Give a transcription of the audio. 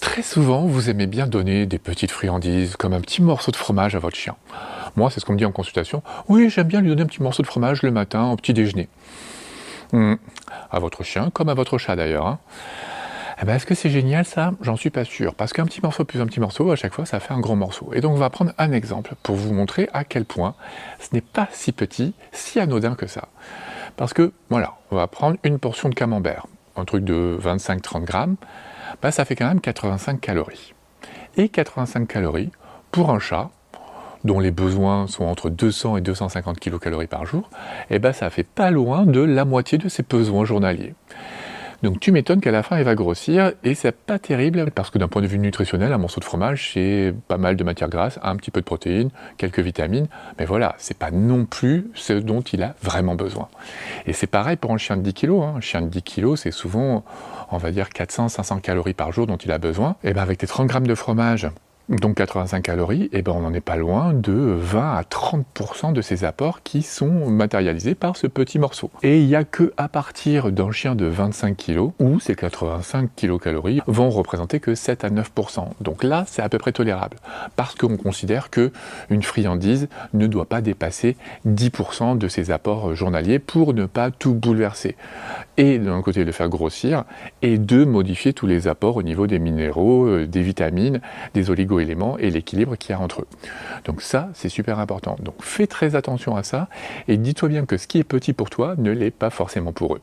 Très souvent, vous aimez bien donner des petites friandises, comme un petit morceau de fromage à votre chien. Moi, c'est ce qu'on me dit en consultation. Oui, j'aime bien lui donner un petit morceau de fromage le matin au petit déjeuner. Hmm. À votre chien, comme à votre chat d'ailleurs, hein. Eh ben, est-ce que c'est génial ça? J'en suis pas sûr, parce qu'un petit morceau plus un petit morceau, à chaque fois, ça fait un gros morceau. Et donc, on va prendre un exemple pour vous montrer à quel point ce n'est pas si petit, si anodin que ça. Parce que, voilà, on va prendre une portion de camembert, un truc de 25-30 grammes, bah, ça fait quand même 85 calories. Et 85 calories, pour un chat, dont les besoins sont entre 200 et 250 kilocalories par jour, eh ben, ça fait pas loin de la moitié de ses besoins journaliers. Donc tu m'étonnes qu'à la fin, il va grossir, et c'est pas terrible, parce que d'un point de vue nutritionnel, un morceau de fromage, c'est pas mal de matière grasse, un petit peu de protéines, quelques vitamines, mais voilà, c'est pas non plus ce dont il a vraiment besoin. Et c'est pareil pour un chien de 10 kg, hein. Un chien de 10 kg, c'est souvent, on va dire, 400-500 calories par jour dont il a besoin. Et bien avec tes 30 grammes de fromage, donc 85 calories, et ben on n'en est pas loin de 20 à 30% de ces apports qui sont matérialisés par ce petit morceau. Et il n'y a que à partir d'un chien de 25 kg où ces 85 kilocalories vont représenter que 7 à 9%. Donc là, c'est à peu près tolérable, parce qu'on considère que une friandise ne doit pas dépasser 10% de ses apports journaliers pour ne pas tout bouleverser. Et d'un côté, le faire grossir, et de modifier tous les apports au niveau des minéraux, des vitamines, des oligo-éléments et l'équilibre qu'il y a entre eux. Donc ça, c'est super important. Donc fais très attention à ça, et dis-toi bien que ce qui est petit pour toi ne l'est pas forcément pour eux.